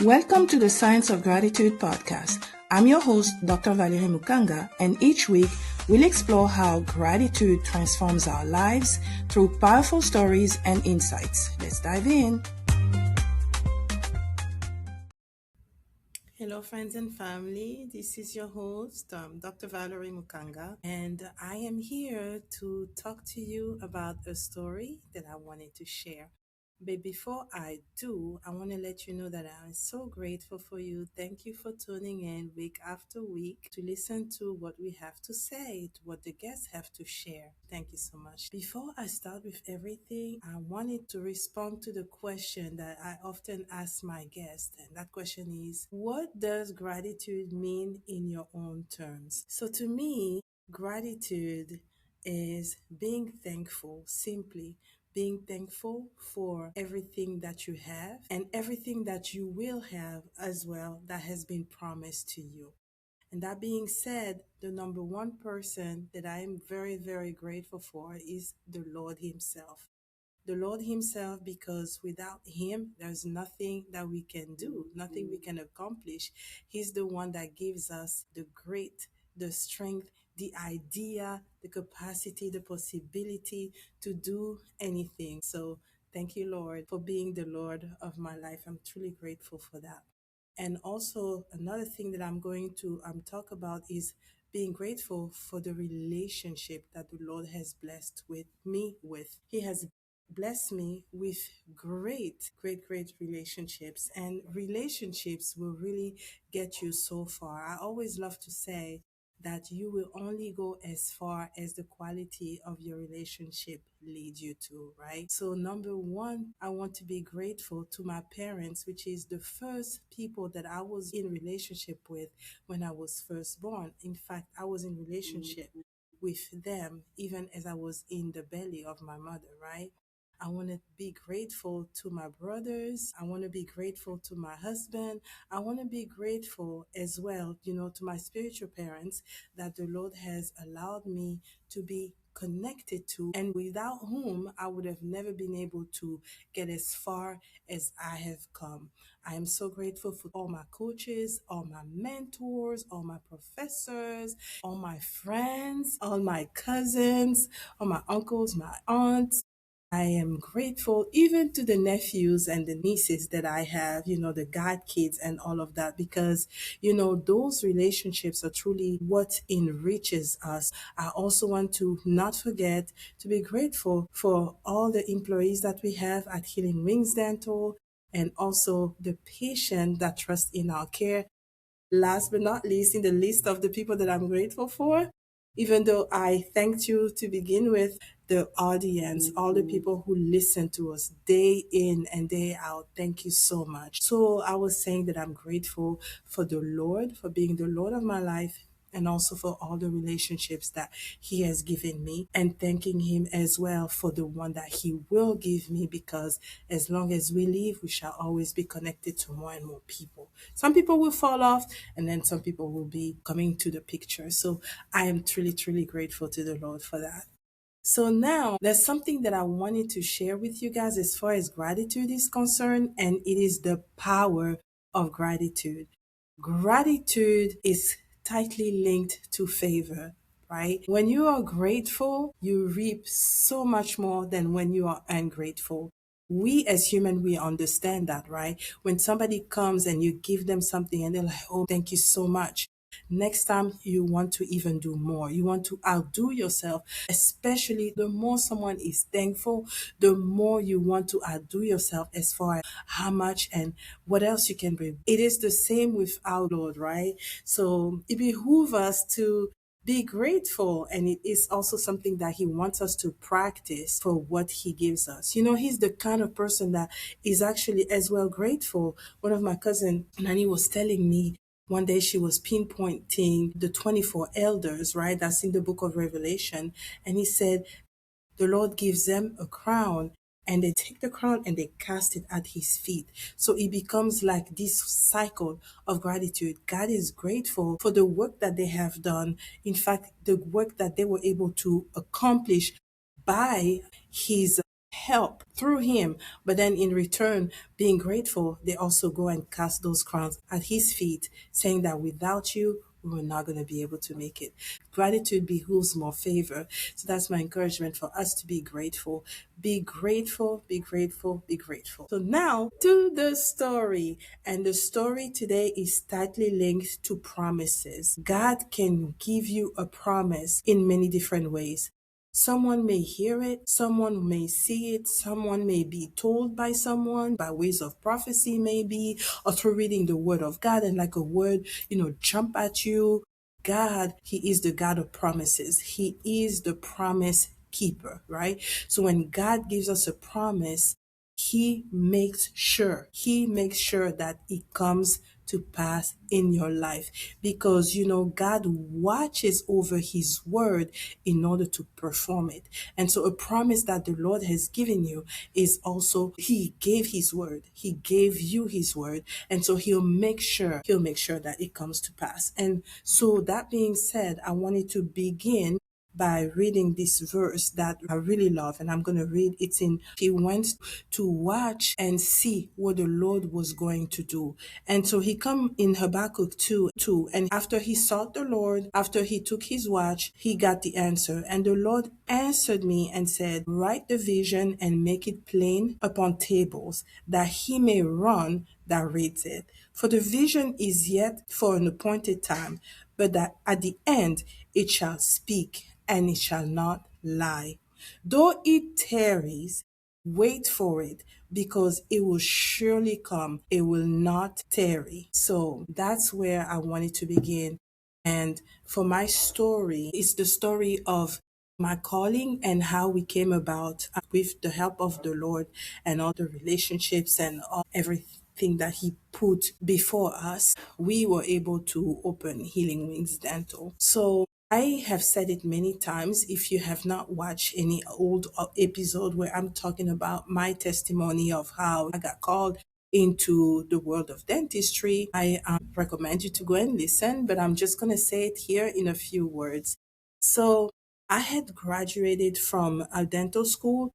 Welcome to the Science of Gratitude podcast. I'm your host, Dr. Valérie Mukanga, and each week we'll explore how gratitude transforms our lives through powerful stories and insights. Let's dive in. Hello, friends and family. This is your host, Dr. Valérie Mukanga, and I am here to talk to you about a story that I wanted to share. But before I do, I want to let you know that I'm so grateful for you. Thank you for tuning in week after week to listen to what we have to say, to what the guests have to share. Thank you so much. Before I start with everything, I wanted to respond to the question that I often ask my guests. And that question is, what does gratitude mean in your own terms? So to me, gratitude is being thankful, simply being thankful for everything that you have and everything that you will have as well that has been promised to you. And that being said, the number one person that I am very, very grateful for is the Lord Himself. The Lord Himself, because without Him, there's nothing that we can do, nothing we can accomplish. He's the one that gives us the strength, the idea, the capacity, the possibility to do anything. So thank you, Lord, for being the Lord of my life. I'm truly grateful for that. And also, another thing that I'm going to talk about is being grateful for the relationship that the Lord has blessed with me with. He has blessed me with great relationships, and relationships will really get you so far. I always love to say that you will only go as far as the quality of your relationship leads you to, right? So number one, I want to be grateful to my parents, which is the first people that I was in relationship with when I was first born. In fact, I was in relationship with them even as I was in the belly of my mother, right? I want to be grateful to my brothers. I want to be grateful to my husband. I want to be grateful as well, to my spiritual parents that the Lord has allowed me to be connected to, and without whom I would have never been able to get as far as I have come. I am so grateful for all my coaches, all my mentors, all my professors, all my friends, all my cousins, all my uncles, my aunts. I am grateful even to the nephews and the nieces that I have, the god kids and all of that, because, those relationships are truly what enriches us. I also want to not forget to be grateful for all the employees that we have at Healing Wings Dental, and also the patient that trust in our care. Last but not least, in the list of the people that I'm grateful for, even though I thanked you to begin with, the audience, all the people who listen to us day in and day out. Thank you so much. So I was saying that I'm grateful for the Lord, for being the Lord of my life, and also for all the relationships that He has given me, and thanking Him as well for the one that He will give me, because as long as we live, we shall always be connected to more and more people. Some people will fall off, and then some people will be coming to the picture. So I am truly grateful to the Lord for that. So now there's something that I wanted to share with you guys as far as gratitude is concerned, and it is the power of gratitude. Gratitude is tightly linked to favor, right? When you are grateful, you reap so much more than when you are ungrateful. We as human, we understand that, right? When somebody comes and you give them something and they're like, oh, thank you so much. Next time, you want to even do more. You want to outdo yourself, especially the more someone is thankful, the more you want to outdo yourself as far as how much and what else you can bring. It is the same with our Lord, right? So it behooves us to be grateful, and it is also something that He wants us to practice for what He gives us. He's the kind of person that is actually as well grateful. One of my cousin Nani was telling me one day, she was pinpointing the 24 elders, right? That's in the book of Revelation. And he said, the Lord gives them a crown, and they take the crown and they cast it at His feet. So it becomes like this cycle of gratitude. God is grateful for the work that they have done. In fact, the work that they were able to accomplish by His help through him. But then in return, being grateful, they also go and cast those crowns at his feet, saying that without you, we were not going to be able to make it. Gratitude behooves more favor. So that's my encouragement for us to be grateful. Be grateful, be grateful, be grateful. So now to the story. And the story today is tightly linked to promises. God can give you a promise in many different ways. Someone may hear it, someone may see it, someone may be told by someone by ways of prophecy, maybe, or through reading the word of God, and like a word, jump at you. God, He is the God of promises. He is the promise keeper, right? So when God gives us a promise, He makes sure that it comes to pass in your life, because God watches over his word in order to perform it. And so a promise that the Lord has given you is also, he gave his word, he gave you his word, and so he'll make sure that it comes to pass. And so that being said, I wanted to begin by reading this verse that I really love, and I'm going to read it. He went to watch and see what the Lord was going to do. And so he come in Habakkuk 2, and after he sought the Lord, after he took his watch, he got the answer. And the Lord answered me and said, write the vision and make it plain upon tables, that he may run that reads it. For the vision is yet for an appointed time, but that at the end it shall speak and it shall not lie. Though it tarries, wait for it, because it will surely come. It will not tarry. So that's where I wanted to begin. And for my story, it's the story of my calling and how we came about with the help of the Lord, and all the relationships and everything that He put before us. We were able to open Healing Wings Dental. So I have said it many times. If you have not watched any old episode where I'm talking about my testimony of how I got called into the world of dentistry, I recommend you to go and listen, but I'm just going to say it here in a few words. So I had graduated from a dental school.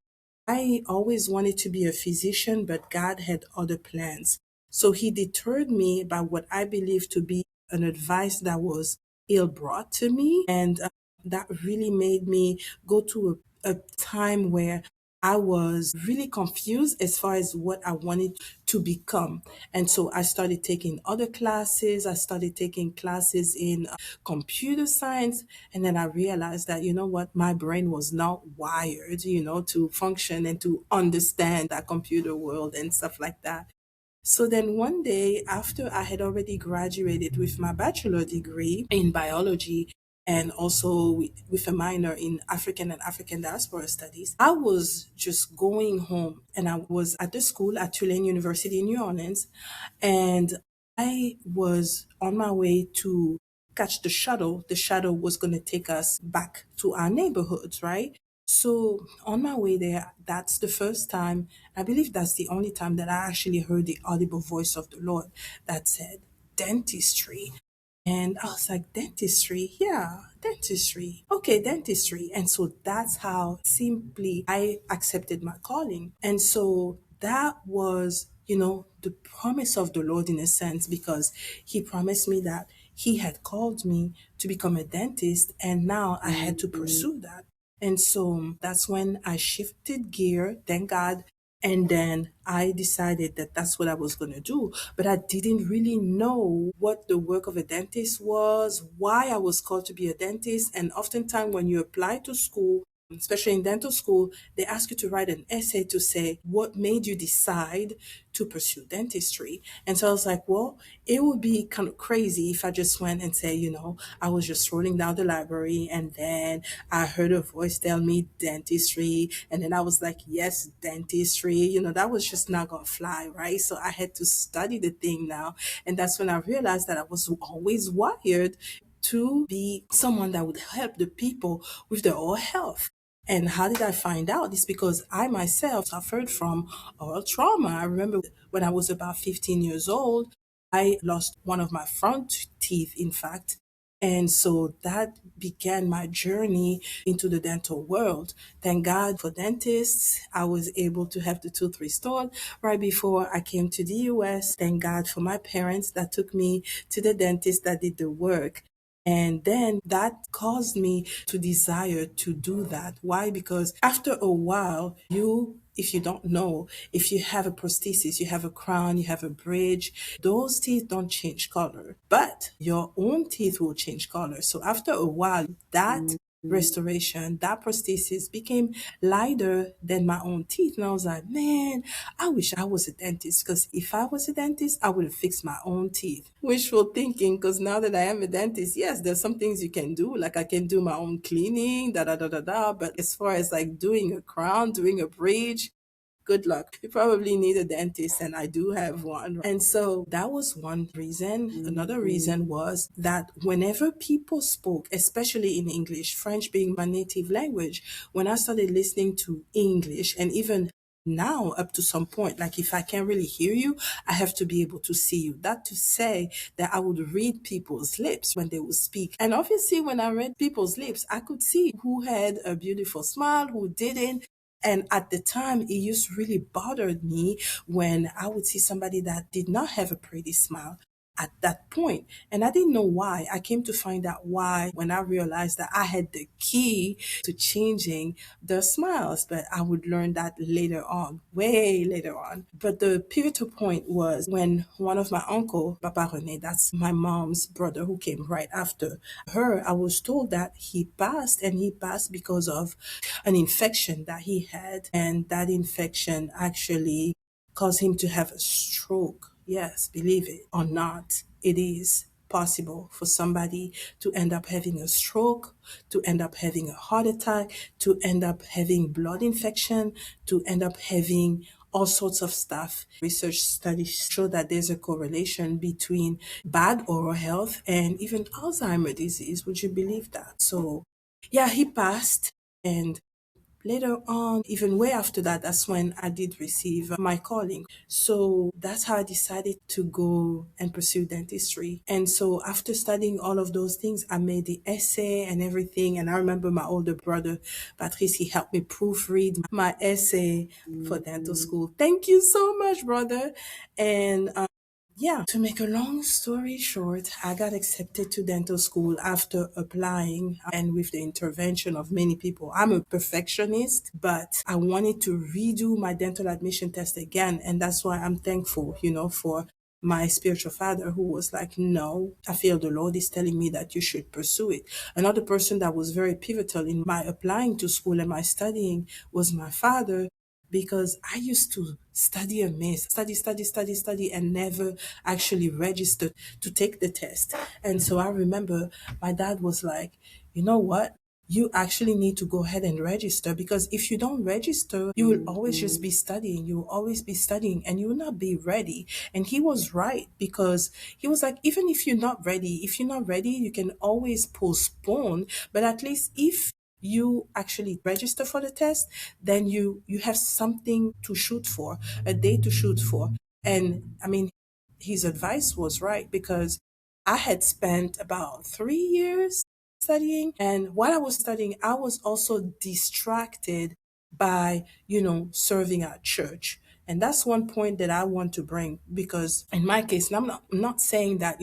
I always wanted to be a physician, but God had other plans. So He deterred me by what I believe to be an advice that was ill brought to me. And that really made me go to a time where I was really confused as far as what I wanted to become. And so I started taking other classes. I started taking classes in computer science. And then I realized that, you know what, my brain was not wired, to function and to understand that computer world and stuff like that. So then one day, after I had already graduated with my bachelor degree in biology and also with a minor in African and African diaspora studies, I was just going home, and I was at the school at Tulane University in New Orleans, and I was on my way to catch the shuttle. The shuttle was going to take us back to our neighborhoods, right? So on my way there, that's the first time, I believe that's the only time that I actually heard the audible voice of the Lord that said, dentistry. And I was like, dentistry? Yeah, dentistry. Okay, dentistry. And so that's how simply I accepted my calling. And so that was, the promise of the Lord in a sense, because He promised me that He had called me to become a dentist, and now I had to pursue that. And so that's when I shifted gear, thank God. And then I decided that that's what I was going to do. But I didn't really know what the work of a dentist was, why I was called to be a dentist. And oftentimes, when you apply to school, especially in dental school, they ask you to write an essay to say what made you decide to pursue dentistry. And so I was like, well, it would be kind of crazy if I just went and say, I was just rolling down the library and then I heard a voice tell me dentistry. And then I was like, yes, dentistry. That was just not going to fly, right? So I had to study the thing now. And that's when I realized that I was always wired to be someone that would help the people with their oral health. And how did I find out? It's because I myself suffered from oral trauma. I remember when I was about 15 years old, I lost one of my front teeth, in fact. And so that began my journey into the dental world. Thank God for dentists. I was able to have the tooth restored right before I came to the US. Thank God for my parents that took me to the dentist that did the work. And then that caused me to desire to do that. Why? Because after a while, if you don't know, if you have a prosthesis, you have a crown, you have a bridge, those teeth don't change color, but your own teeth will change color. So after a while, that restoration, that prosthesis became lighter than my own teeth. And I was like, man, I wish I was a dentist, because if I was a dentist, I would have fixed my own teeth. Wishful thinking, because now that I am a dentist, yes, there's some things you can do. Like I can do my own cleaning, da da da da da. But as far as like doing a crown, doing a bridge, good luck. You probably need a dentist, and I do have one. And so that was one reason. Another reason was that whenever people spoke, especially in English, French being my native language, when I started listening to English, and even now up to some point, like if I can't really hear you, I have to be able to see you. That to say that I would read people's lips when they would speak. And obviously when I read people's lips, I could see who had a beautiful smile, who didn't. And at the time, it used to really bothered me when I would see somebody that did not have a pretty smile at that point. And I didn't know why. I came to find out why when I realized that I had the key to changing the smiles. But I would learn that later on, way later on. But the pivotal point was when one of my uncle, Papa Rene, that's my mom's brother who came right after her, I was told that he passed, and he passed because of an infection that he had. And that infection actually caused him to have a stroke. Yes, believe it or not, it is possible for somebody to end up having a stroke, to end up having a heart attack, to end up having blood infection, to end up having all sorts of stuff. Research studies show that there's a correlation between bad oral health and even Alzheimer's disease. Would you believe that? So, yeah, he passed. And later on, even way after that, that's when I did receive my calling. So that's how I decided to go and pursue dentistry. And so after studying all of those things, I made the essay and everything. And I remember my older brother, Patrice, he helped me proofread my essay for dental school. Thank you so much, brother. And yeah, to make a long story short, I got accepted to dental school after applying and with the intervention of many people. I'm a perfectionist, but I wanted to redo my dental admission test again. And that's why I'm thankful, for my spiritual father who was like, no, I feel the Lord is telling me that you should pursue it. Another person that was very pivotal in my applying to school and my studying was my father, because I used to study a miss, study, and never actually registered to take the test. And so I remember my dad was like, you know what? You actually need to go ahead and register, because if you don't register, you will always just be studying. You will always be studying and you will not be ready. And he was right, because he was like, even if you're not ready, you can always postpone. But at least if you actually register for the test, then you have something to shoot for, a day to shoot for. And I mean, his advice was right, because I had spent about 3 years studying, and while I was studying, I was also distracted by serving at church. And that's one point that I want to bring, because in my case, and I'm not saying that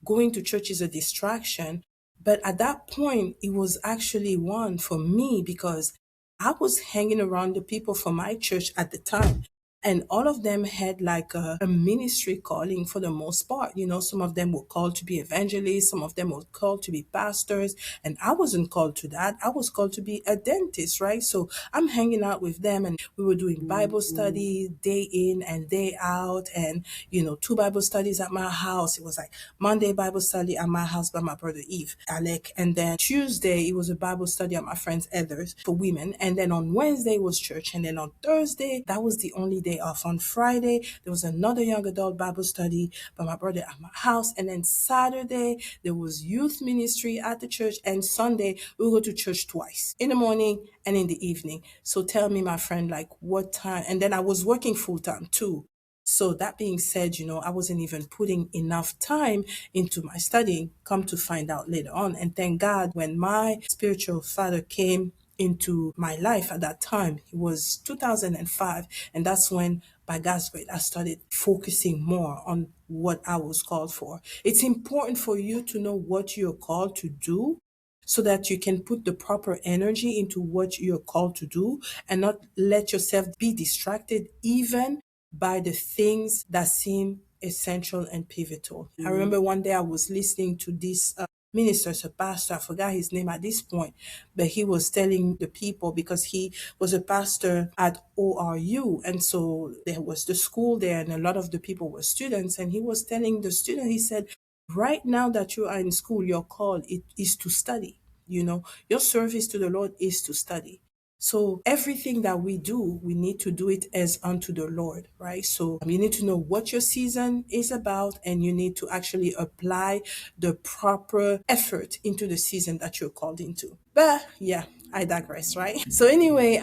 going to church is a distraction, but at that point, it was actually one for me, because I was hanging around the people from my church at the time. And all of them had like a ministry calling for the most part. Some of them were called to be evangelists, some of them were called to be pastors. And I wasn't called to that. I was called to be a dentist, right? So I'm hanging out with them, and we were doing Bible study day in and day out. And, 2 Bible studies at my house. It was like Monday Bible study at my house by my brother Eve, Alec. And then Tuesday, it was a Bible study at my friend's Heather's for women. And then on Wednesday was church. And then on Thursday, that was the only day off. On Friday, there was another young adult Bible study by my brother at my house. And then Saturday, there was youth ministry at the church. And Sunday, we would go to church twice, in the morning and in the evening. So tell me, my friend, like what time? And then I was working full time too. So that being said, I wasn't even putting enough time into my studying, come to find out later on. And thank God when my spiritual father came into my life at that time, it was 2005. And that's when, by God's grace, I started focusing more on what I was called for. It's important for you to know what you're called to do so that you can put the proper energy into what you're called to do and not let yourself be distracted even by the things that seem essential and pivotal. I remember one day I was listening to this minister, a pastor, I forgot his name at this point, but he was telling the people because he was a pastor at ORU. And so there was the school there and a lot of the people were students. And he was telling the student, he said, right now that you are in school, your call is to study. Your service to the Lord is to study. So everything that we do, we need to do it as unto the Lord, right? So you need to know what your season is about and you need to actually apply the proper effort into the season that you're called into. But yeah, I digress, right? So anyway,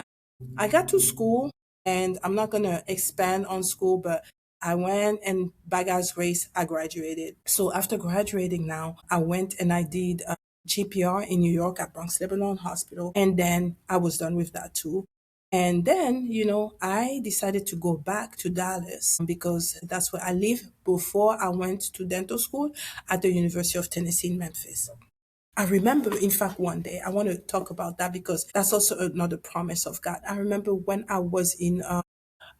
I got to school and I'm not going to expand on school, but I went and by God's grace, I graduated. So after graduating now, I went and I did a GPR in New York at Bronx-Lebanon Hospital. And then I was done with that too. And then, I decided to go back to Dallas because that's where I live before I went to dental school at the University of Tennessee in Memphis. I remember, in fact, one day, I want to talk about that because that's also another promise of God. I remember when I was in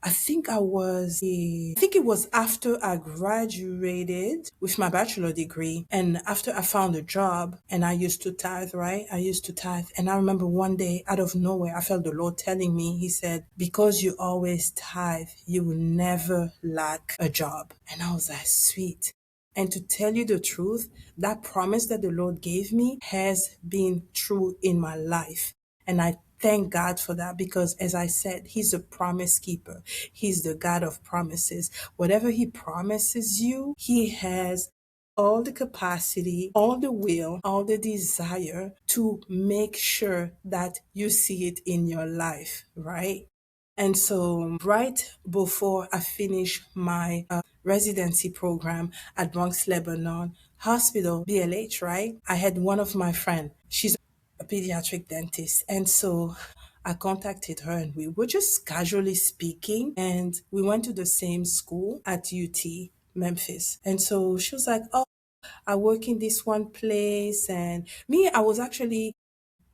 I think it was after I graduated with my bachelor degree and after I found a job and I used to tithe, right? I used to tithe. And I remember one day out of nowhere, I felt the Lord telling me, he said, because you always tithe, you will never lack a job. And I was like, sweet. And to tell you the truth, that promise that the Lord gave me has been true in my life. And I thank God for that because, as I said, He's a promise keeper. He's the God of promises. Whatever He promises you, He has all the capacity, all the will, all the desire to make sure that you see it in your life, right? And so, right before I finished my residency program at Bronx-Lebanon Hospital, BLH, right? I had one of my friends. She's a pediatric dentist. And so I contacted her and we were just casually speaking. And we went to the same school at UT Memphis. And so she was like, oh, I work in this one place. And me, I was actually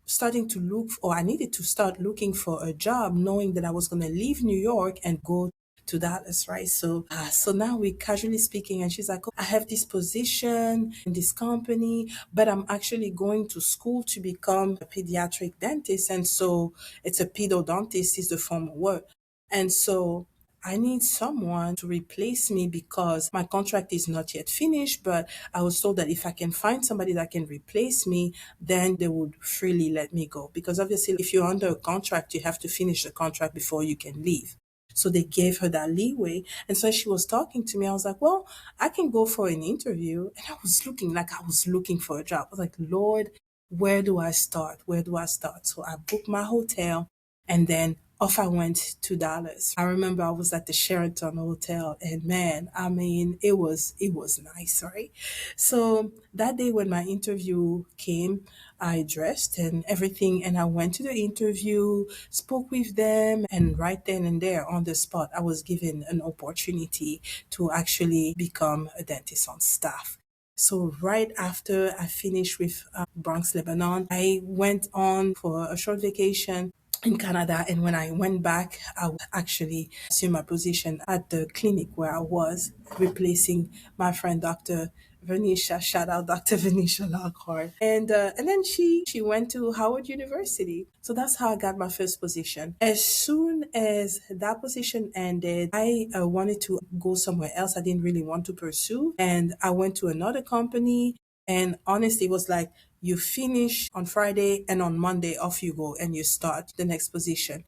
starting to look or I needed to start looking for a job knowing that I was going to leave New York and go to Dallas, right? So now we're casually speaking and she's like, oh, I have this position in this company, but I'm actually going to school to become a pediatric dentist. And so it's a pedodontist is the formal word. And so I need someone to replace me because my contract is not yet finished, but I was told that if I can find somebody that can replace me, then they would freely let me go. Because obviously, if you're under a contract, you have to finish the contract before you can leave. So they gave her that leeway. And so she was talking to me. I was like, well, I can go for an interview. And I was looking like I was looking for a job. I was like, Lord, where do I start? Where do I start? So I booked my hotel and then off I went to Dallas. I remember I was at the Sheraton Hotel and man, I mean, it was nice, right? So that day when my interview came, I dressed and everything and I went to the interview, spoke with them, and right then and there on the spot, I was given an opportunity to actually become a dentist on staff. So right after I finished with Bronx, Lebanon, I went on for a short vacation in Canada. And when I went back, I actually assumed my position at the clinic where I was, replacing my friend Dr. Venetia. Shout out Dr. Venetia Lockhart. And then she went to Howard University. So that's how I got my first position. As soon as that position ended, I wanted to go somewhere else. I didn't really want to pursue, and I went to another company. And honestly, it was like you finish on Friday and on Monday off you go and you start the next position.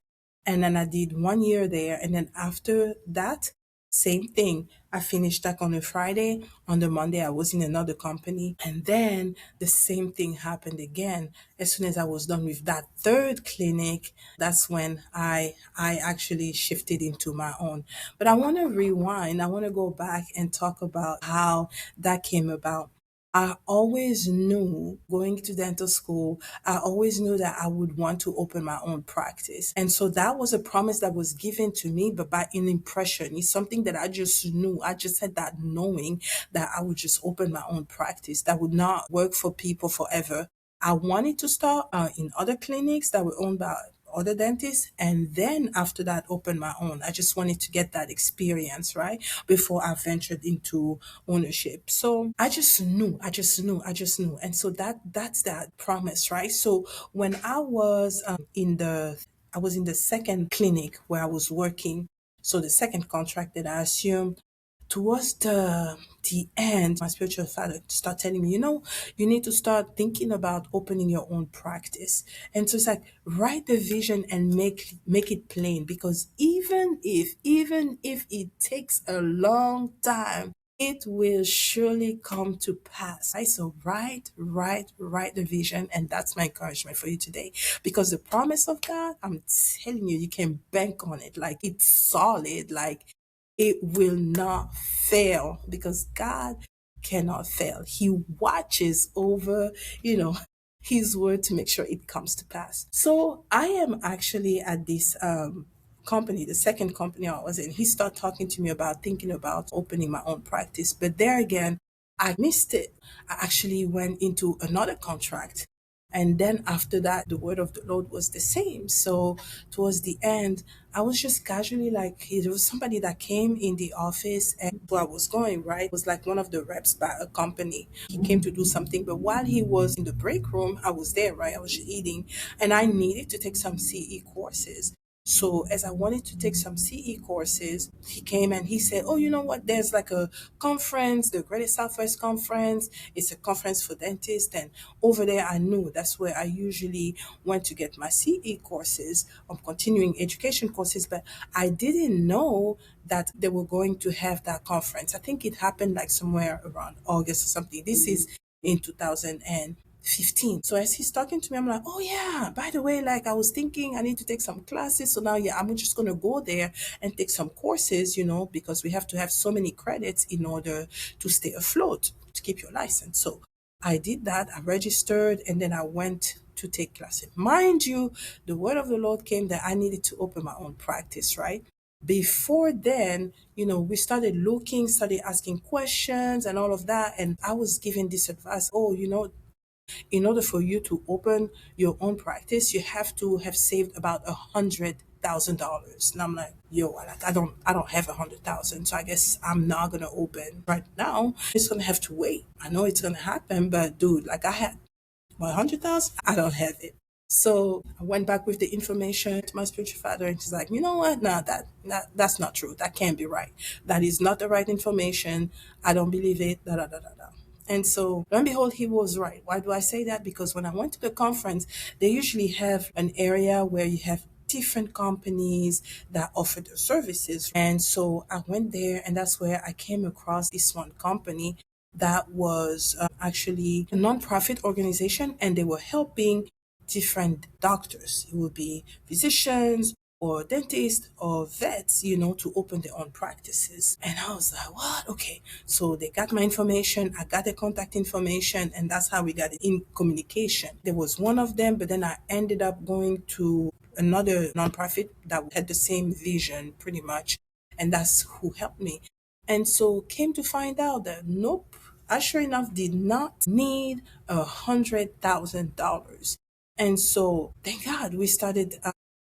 And then I did 1 year there. And then after that, Same thing. I finished that on a Friday. On the Monday, I was in another company. And then the same thing happened again. As soon as I was done with that third clinic, that's when I actually shifted into my own. But I want to rewind. I want to go back and talk about how that came about. I always knew going to dental school, I always knew that I would want to open my own practice. And so that was a promise that was given to me, but by an impression. It's something that I just knew. I just had that knowing that I would just open my own practice that would not work for people forever. I wanted to start in other clinics that were owned by other dentists, and then after that open my own. I just wanted to get that experience, right, before I ventured into ownership. So I just knew, and so that's that promise, right? So when I was in the second clinic where I was working, so the second contract that I assumed, towards the end, my spiritual father started telling me, you need to start thinking about opening your own practice. And so it's like, write the vision and make it plain, because even if it takes a long time, it will surely come to pass. Right? So write the vision. And that's my encouragement for you today. Because the promise of God, I'm telling you, you can bank on it. Like, it's solid. Like, it will not fail, because God cannot fail. He watches over, you know, his word to make sure it comes to pass. So I am actually at this company, the second company I was in. He started talking to me about thinking about opening my own practice. But there again, I missed it. I actually went into another contract. And then after that, the word of the Lord was the same. So towards the end, I was just casually like, there was somebody that came in the office and where I was going, right? It was like one of the reps by a company. He came to do something, but while he was in the break room, I was there, right? I was eating, and I needed to take some CE courses. So as I wanted to take some CE courses, he came and he said, "Oh, you know what? There's like a conference, the Greater Southwest Conference. It's a conference for dentists." And over there, I knew that's where I usually went to get my CE courses, continuing education courses. But I didn't know that they were going to have that conference. I think it happened like somewhere around August or something. This is in 2015. So as he's talking to me, I'm like, "Oh yeah, by the way, like I was thinking I need to take some classes. So now, yeah, I'm just gonna go there and take some courses, because we have to have so many credits in order to stay afloat, to keep your license." So I did that. I registered, and then I went to take classes. Mind you, the word of the Lord came that I needed to open my own practice, right? Before then, we started looking, started asking questions and all of that. And I was given this advice: "Oh, in order for you to open your own practice, you have to have saved about $100,000." And I'm like, "Yo, I don't have 100,000, so I guess I'm not gonna open right now. It's gonna have to wait. I know it's gonna happen, but dude, like I had 100,000, I don't have it." So I went back with the information to my spiritual father, and she's like, "You know what? No, that's not true. That can't be right. That is not the right information. I don't believe it." Da da da da da. And so, lo and behold, he was right. Why do I say that? Because when I went to the conference, they usually have an area where you have different companies that offer their services. And so I went there, and that's where I came across this one company that was actually a nonprofit organization, and they were helping different doctors. It would be physicians or dentists or vets, to open their own practices. And I was like, "What? Okay." So they got my information, I got their contact information, and that's how we got in communication. There was one of them, but then I ended up going to another nonprofit that had the same vision pretty much. And that's who helped me. And so came to find out that nope, I sure enough did not need $100,000. And so thank God we started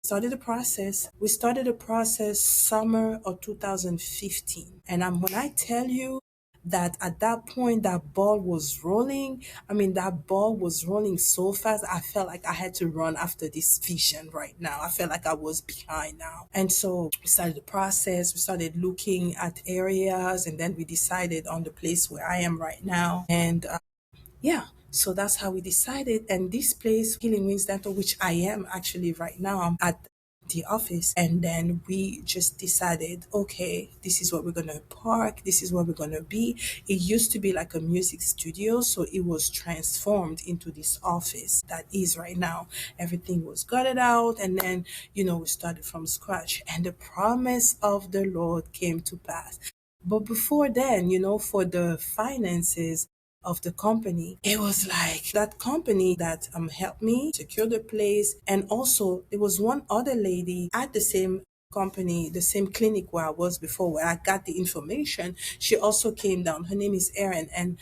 the process. We started the process summer of 2015. And when I tell you that at that point that ball was rolling, I mean that ball was rolling so fast, I felt like I had to run after this vision right now. I felt like I was behind now. And so we started the process, we started looking at areas, and then we decided on the place where I am right now. And yeah, so that's how we decided. And this place, Healing Wings Dental, which I am actually right now, I'm at the office. And then we just decided, okay, this is what we're going to park. This is where we're going to be. It used to be like a music studio. So it was transformed into this office that is right now. Everything was gutted out. And then, we started from scratch. And the promise of the Lord came to pass. But before then, for the finances of the company, it was like that company that helped me secure the place. And also, there was one other lady at the same company, the same clinic where I was before, where I got the information. She also came down. Her name is Erin. And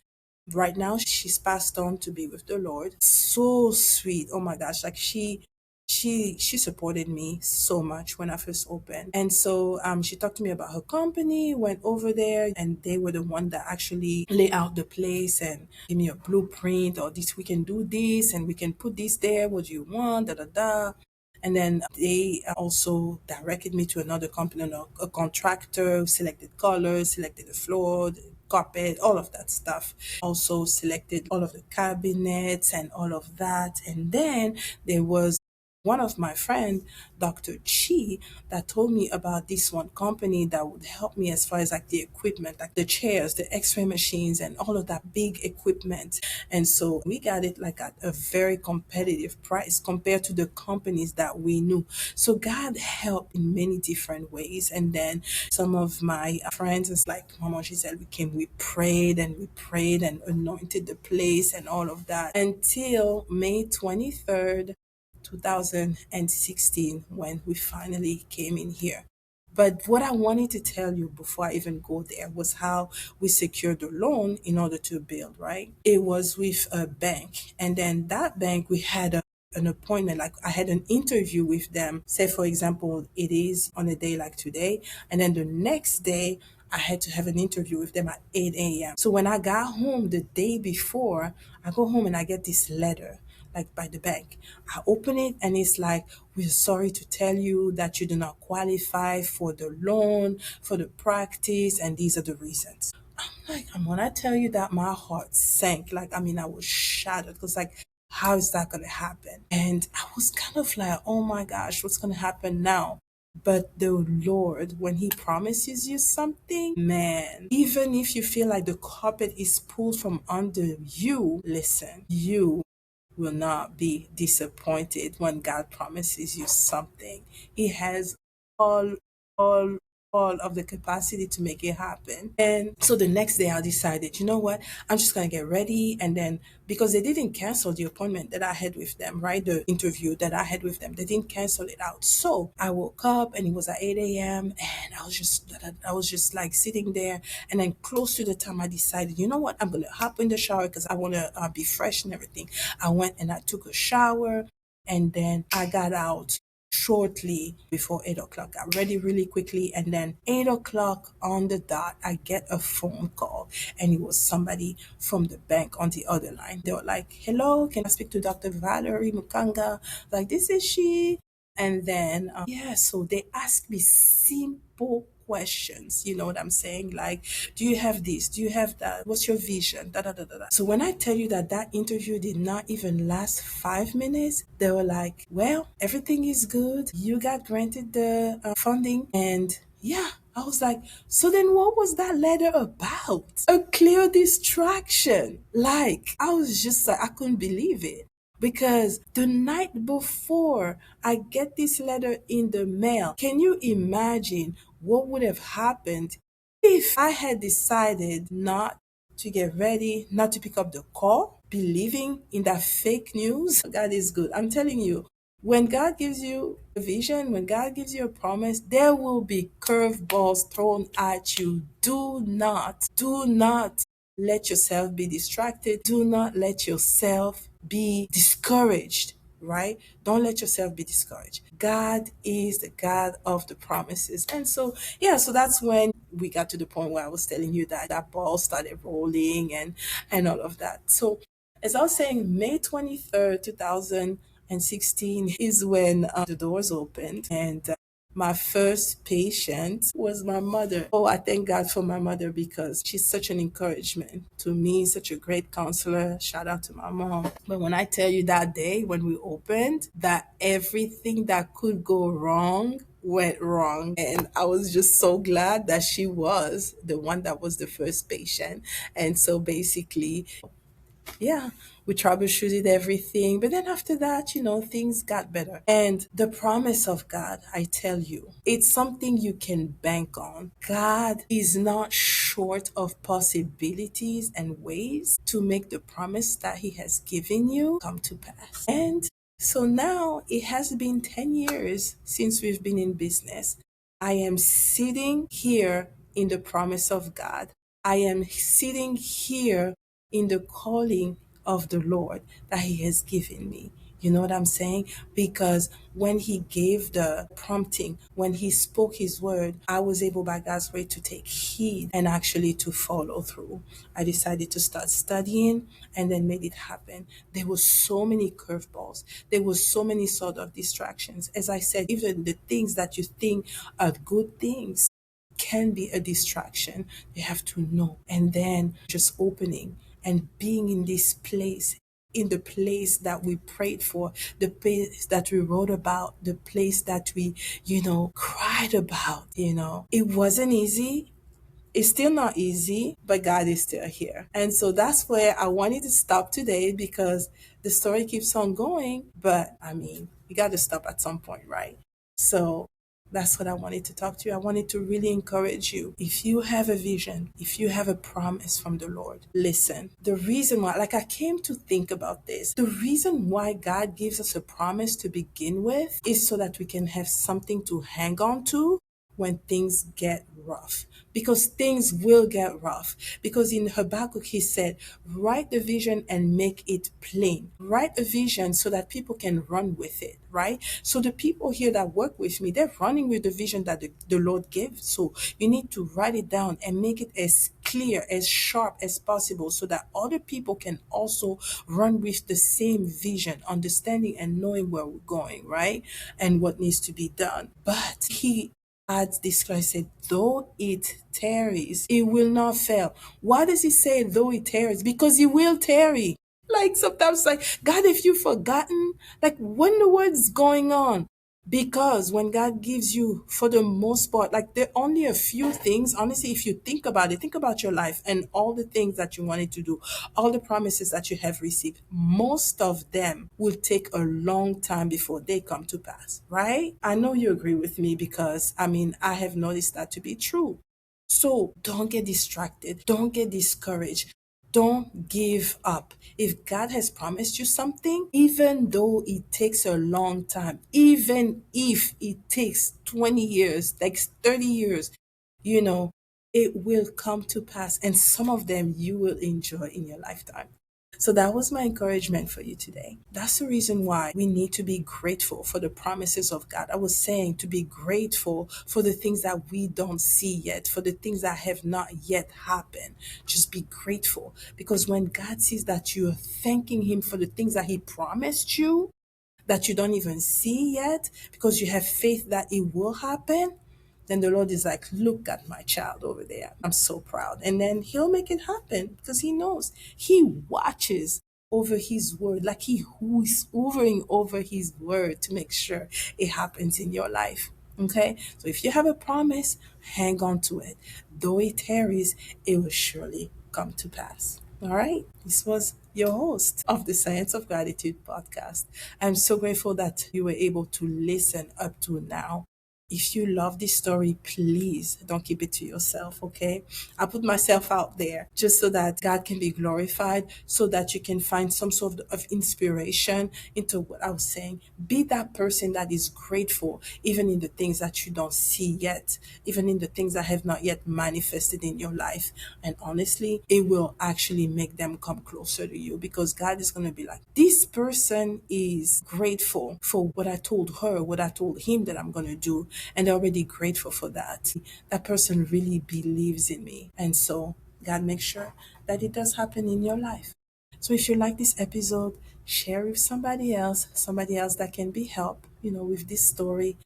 right now she's passed on to be with the Lord. So sweet. Oh my gosh. Like she supported me so much when I first opened. And so she talked to me about her company, went over there, and they were the one that actually lay out the place and give me a blueprint, or this, we can do this and we can put this there. What do you want? Da da da. And then they also directed me to another company, a contractor, selected colors, selected the floor, the carpet, all of that stuff. Also selected all of the cabinets and all of that. And then there was one of my friend, Dr. Chi, that told me about this one company that would help me as far as like the equipment, like the chairs, the x-ray machines, and all of that big equipment. And so we got it like at a very competitive price compared to the companies that we knew. So God helped in many different ways. And then some of my friends, it's like Mama, she said, we prayed and we prayed and anointed the place and all of that until May 23rd, 2016, when we finally came in here. But what I wanted to tell you before I even go there was how we secured the loan in order to build, right? It was with a bank. And then that bank, we had an appointment, like I had an interview with them. Say, for example, it is on a day like today. And then the next day, I had to have an interview with them at 8 a.m. So when I got home the day before, I go home and I get this letter like by the bank. I open it and it's like, we're sorry to tell you that you do not qualify for the loan, for the practice, and these are the reasons. Like, and when I tell you that my heart sank, like, I mean, I was shattered because, like, how is that going to happen? And I was kind of like, oh my gosh, what's going to happen now? But the Lord, when He promises you something, man, even if you feel like the carpet is pulled from under you, listen, you will not be disappointed when God promises you something. He has all, all, all of the capacity to make it happen. And so the next day I decided, you know what? I'm just going to get ready. And then because they didn't cancel the appointment that I had with them, right? The interview that I had with them, they didn't cancel it out. So I woke up and it was at 8 a.m. and I was just like sitting there. And then close to the time I decided, you know what? I'm going to hop in the shower because I want to be fresh and everything. I went and I took a shower and then I got out shortly before 8 o'clock. Got ready really quickly, and then 8 o'clock on the dot, I get a phone call, and it was somebody from the bank on the other line. They were like, "Hello, can I speak to Dr. Valérie Mukanga?" Like, this is she. And then, yeah, so they asked me simple questions. You know what I'm saying? Like, do you have this? Do you have that? What's your vision? Da, da, da, da, da. So when I tell you that that interview did not even last 5 minutes, they were like, well, everything is good. You got granted the funding. And yeah, I was like, so then what was that letter about? A clear distraction. Like, I was just like, I couldn't believe it. Because the night before I get this letter in the mail, can you imagine what would have happened if I had decided not to get ready, not to pick up the call, believing in that fake news? God is good. I'm telling you, when God gives you a vision, when God gives you a promise, there will be curveballs thrown at you. Do not let yourself be distracted. Do not let yourself be discouraged, right? Don't let yourself be discouraged. God is the God of the promises. And so, yeah, so that's when we got to the point where I was telling you that that ball started rolling and all of that. So, as I was saying, May 23rd, 2016 is when the doors opened. And My first patient was my mother. Oh, I thank God for my mother because she's such an encouragement to me, such a great counselor. Shout out to my mom. But when I tell you that day when we opened, that everything that could go wrong went wrong. And I was just so glad that she was the one that was the first patient. And so basically, yeah, we troubleshooted everything. But then after that, things got better. And the promise of God, I tell you, it's something you can bank on. God is not short of possibilities and ways to make the promise that He has given you come to pass. And so now it has been 10 years since we've been in business. I am sitting here in the promise of God. I am sitting here in the calling of the Lord that He has given me. You know what I'm saying? Because when He gave the prompting, when He spoke His word, I was able by God's way to take heed and actually to follow through. I decided to start studying and then made it happen. There were so many curveballs. There were so many sort of distractions. As I said, even the things that you think are good things can be a distraction. You have to know. And then just opening and being in this place, in the place that we prayed for, the place that we wrote about, the place that we, cried about, It wasn't easy. It's still not easy, but God is still here. And so that's where I wanted to stop today because the story keeps on going. But I mean, you got to stop at some point, right? So that's what I wanted to talk to you. I wanted to really encourage you. If you have a vision, if you have a promise from the Lord, listen. The reason why, like I came to think about this, the reason why God gives us a promise to begin with is so that we can have something to hang on to when things get rough, because things will get rough. Because in Habakkuk, he said, write the vision and make it plain. Write a vision so that people can run with it, right? So the people here that work with me, they're running with the vision that the Lord gave. So you need to write it down and make it as clear, as sharp as possible so that other people can also run with the same vision, understanding and knowing where we're going, right? And what needs to be done. But he adds this Christ said, though it tarries, it will not fail. Why does he say though it tarries? Because it will tarry. Like sometimes like, God, if you've forgotten, like when the word's going on. Because when God gives you, for the most part, like there are only a few things, honestly, if you think about it, think about your life and all the things that you wanted to do, all the promises that you have received, most of them will take a long time before they come to pass, right? I know you agree with me because, I mean, I have noticed that to be true. So don't get distracted. Don't get discouraged. Don't give up. If God has promised you something, even though it takes a long time, even if it takes 20 years, takes 30 years, you know, it will come to pass. And some of them you will enjoy in your lifetime. So that was my encouragement for you today. That's the reason why we need to be grateful for the promises of God. I was saying to be grateful for the things that we don't see yet, for the things that have not yet happened. Just be grateful because when God sees that you're thanking Him for the things that He promised you, that you don't even see yet, because you have faith that it will happen, then the Lord is like, look at my child over there. I'm so proud. And then He'll make it happen because He knows. He watches over His word, like He who is hovering over His word to make sure it happens in your life. Okay? So if you have a promise, hang on to it. Though it tarries, it will surely come to pass. All right. This was your host of the Science of Gratitude podcast. I'm so grateful that you were able to listen up to now. If you love this story, please don't keep it to yourself, okay? I put myself out there just so that God can be glorified, so that you can find some sort of inspiration into what I was saying. Be that person that is grateful, even in the things that you don't see yet, even in the things that have not yet manifested in your life. And honestly, it will actually make them come closer to you because God is going to be like, this person is grateful for what I told her, what I told him that I'm going to do. And they're already grateful for that. That person really believes in me. And so God makes sure that it does happen in your life. So if you like this episode, share with somebody else that can be helped, with this story.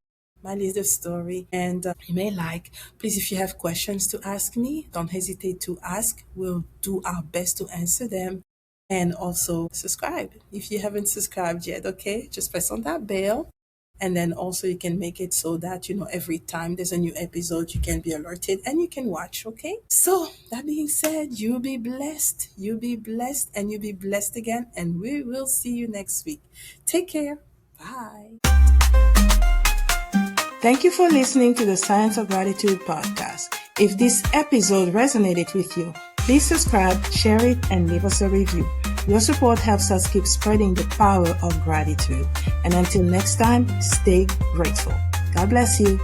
my little story, and you may like. Please, if you have questions to ask me, don't hesitate to ask. We'll do our best to answer them. And also subscribe if you haven't subscribed yet. Okay, just press on that bell, and then also you can make it so that every time there's a new episode you can be alerted and you can watch. Okay, so that being said, you be blessed, and you be blessed again, and we will see you next week. Take care. Bye. Thank you for listening to the Science of Gratitude podcast. If this episode resonated with you, please subscribe, share it, and leave us a review. Your support helps us keep spreading the power of gratitude. And until next time, stay grateful. God bless you.